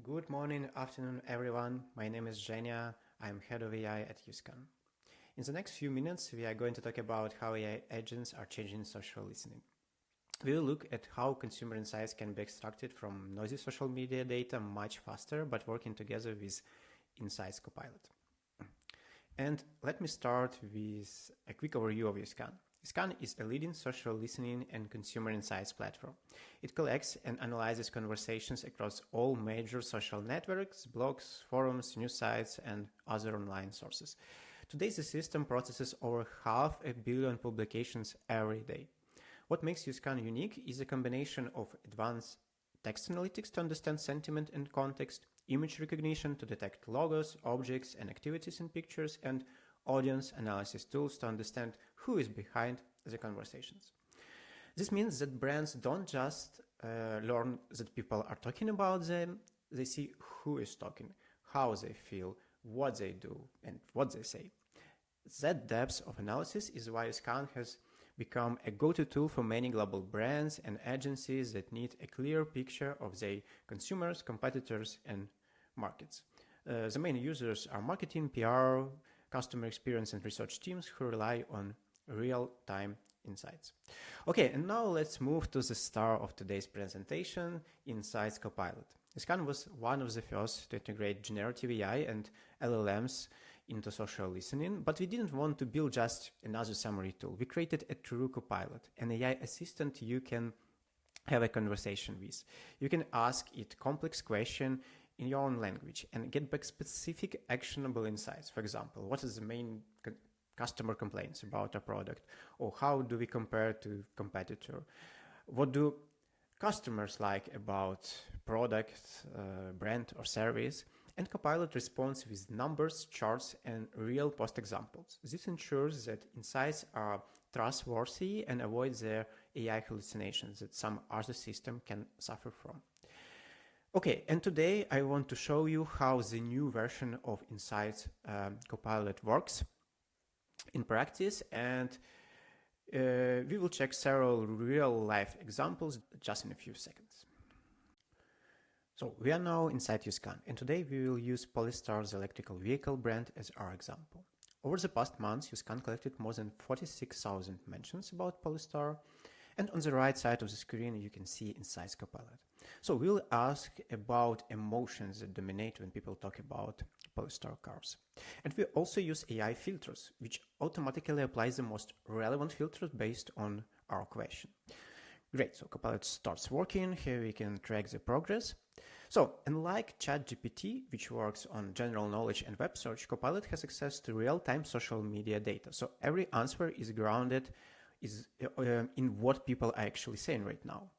Good morning, afternoon, everyone. My name is Zhenya. I'm head of AI at UScan. In the next few minutes, we are going to talk about how AI agents are changing social listening. We will look at how consumer insights can be extracted from noisy social media data much faster, but working together with Insights Copilot. And let me start with a quick overview of UScan. UScan is a leading social listening and consumer insights platform. It collects and analyzes conversations across all major social networks, blogs, forums, news sites, and other online sources. Today, the system processes over 500 million publications every day. What makes UScan unique is a combination of advanced text analytics to understand sentiment and context, image recognition to detect logos, objects, and activities in pictures, and audience analysis tools to understand who is behind the conversations. This means that brands don't just learn that people are talking about them, they see who is talking, how they feel, what they do, and what they say. That depth of analysis is why Scan has become a go-to tool for many global brands and agencies that need a clear picture of their consumers, competitors, and markets. The main users are marketing, PR, customer experience, and research teams who rely on real-time insights. Okay, and now let's move to the star of today's presentation, Insights Copilot. Scan was one of the first to integrate generative AI and LLMs into social listening, but we didn't want to build just another summary tool. We created a true copilot, an AI assistant you can have a conversation with. You can ask it complex question in your own language and get back specific actionable insights. For example, what is the main customer complaints about a product, or how do we compare to competitor? What do customers like about product, brand, or service? And Copilot responds with numbers, charts, and real post examples. This ensures that insights are trustworthy and avoid the AI hallucinations that some other system can suffer from. Okay, and today I want to show you how the new version of Insights Copilot works in practice, and we will check several real-life examples just in a few seconds. So we are now inside UScan, and today we will use Polestar's electrical vehicle brand as our example. Over the past months, UScan collected more than 46,000 mentions about Polestar, and on the right side of the screen you can see Insights Copilot. So we'll ask about emotions that dominate when people talk about Polestar cars. And we also use AI filters, which automatically applies the most relevant filters based on our question. Great, so Copilot starts working. Here we can track the progress. So, unlike ChatGPT, which works on general knowledge and web search, Copilot has access to real-time social media data. So every answer is grounded in what people are actually saying right now.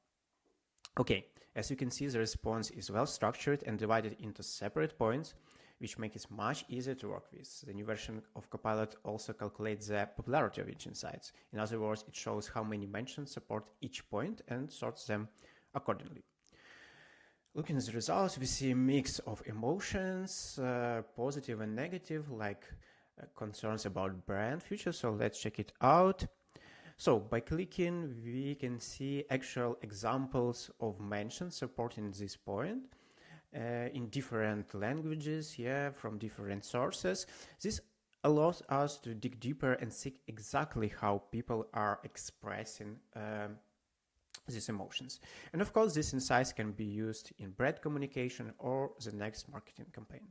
Okay, as you can see, the response is well structured and divided into separate points, which make it much easier to work with. The new version of Copilot also calculates the popularity of each insight. In other words, it shows how many mentions support each point and sorts them accordingly. Looking at the results, we see a mix of emotions, positive and negative, like concerns about brand future. So let's check it out. So by clicking, we can see actual examples of mentions supporting this point in different languages, from different sources. This allows us to dig deeper and see exactly how people are expressing these emotions. And of course, these insights can be used in brand communication or the next marketing campaign.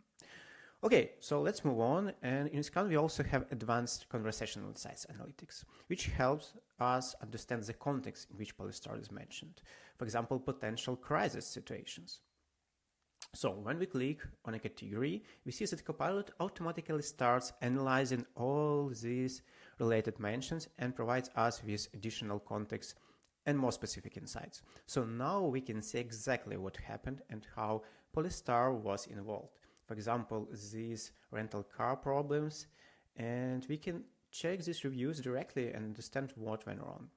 Okay, so let's move on. And in Scan, we also have advanced conversational insights analytics, which helps us understand the context in which Polestar is mentioned. For example, potential crisis situations. So when we click on a category, we see that Copilot automatically starts analyzing all these related mentions and provides us with additional context and more specific insights. So now we can see exactly what happened and how Polestar was involved. For example, these rental car problems, and we can check these reviews directly and understand what went wrong.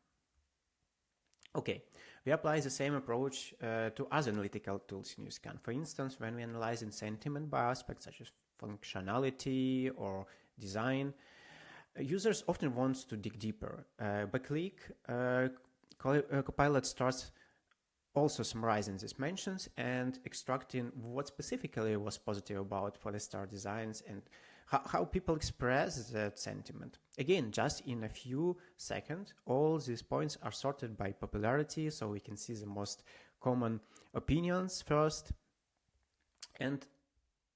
Okay, we apply the same approach to other analytical tools in UScan. For instance, when we analyze sentiment by aspects such as functionality or design, users often want to dig deeper. By click, Copilot starts also summarizing these mentions and extracting what specifically was positive about Polestar designs and how people express that sentiment. Again, just in a few seconds, all these points are sorted by popularity, so we can see the most common opinions first. And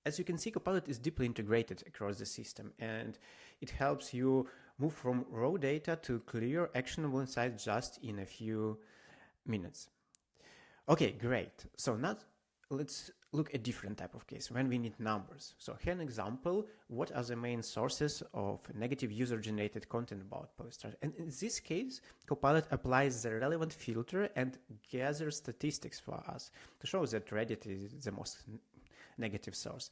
as you can see, Copilot is deeply integrated across the system, and it helps you move from raw data to clear, actionable insights just in a few minutes. Okay, great. So now let's look at a different type of case when we need numbers. So here an example, what are the main sources of negative user-generated content about Polestar? And in this case, Copilot applies the relevant filter and gathers statistics for us to show that Reddit is the most negative source.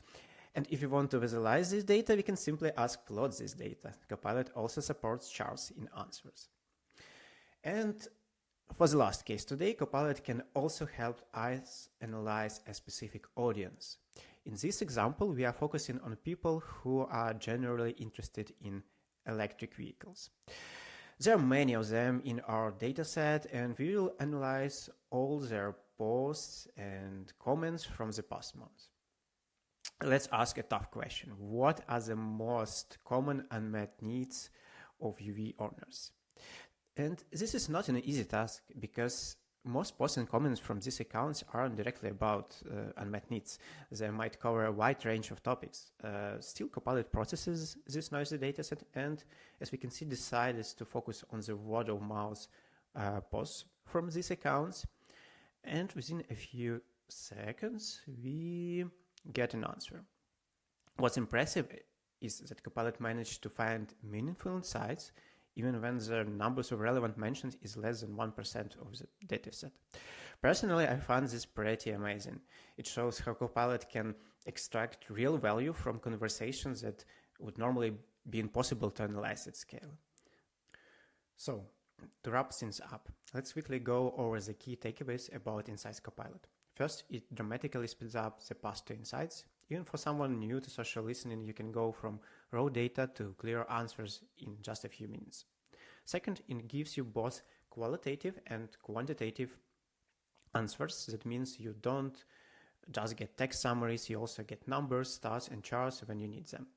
And if you want to visualize this data, we can simply ask plot this data. Copilot also supports charts in answers. And for the last case today, Copilot can also help us analyze a specific audience. In this example, we are focusing on people who are generally interested in electric vehicles. There are many of them in our dataset, and we will analyze all their posts and comments from the past month. Let's ask a tough question. What are the most common unmet needs of UV owners? And this is not an easy task because most posts and comments from these accounts aren't directly about unmet needs. They might cover a wide range of topics. Still, Copilot processes this noisy dataset and, as we can see, decides to focus on the word-of-mouth posts from these accounts. And within a few seconds, we get an answer. What's impressive is that Copilot managed to find meaningful insights even when the numbers of relevant mentions is less than 1% of the dataset. Personally, I find this pretty amazing. It shows how Copilot can extract real value from conversations that would normally be impossible to analyze at scale. So, to wrap things up, let's quickly go over the key takeaways about Insights Copilot. First, it dramatically speeds up the path to insights. Even for someone new to social listening, you can go from raw data to clear answers in just a few minutes. Second, it gives you both qualitative and quantitative answers. That means you don't just get text summaries, you also get numbers, stats, and charts when you need them.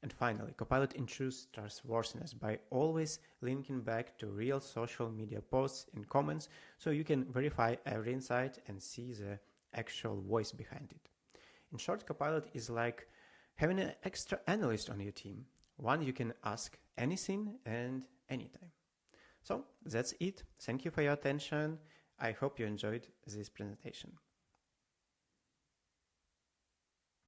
And finally, Copilot ensures trustworthiness by always linking back to real social media posts and comments, so you can verify every insight and see the actual voice behind it. In short, Copilot is like having an extra analyst on your team, one you can ask anything and anytime. So that's it. Thank you for your attention. I hope you enjoyed this presentation.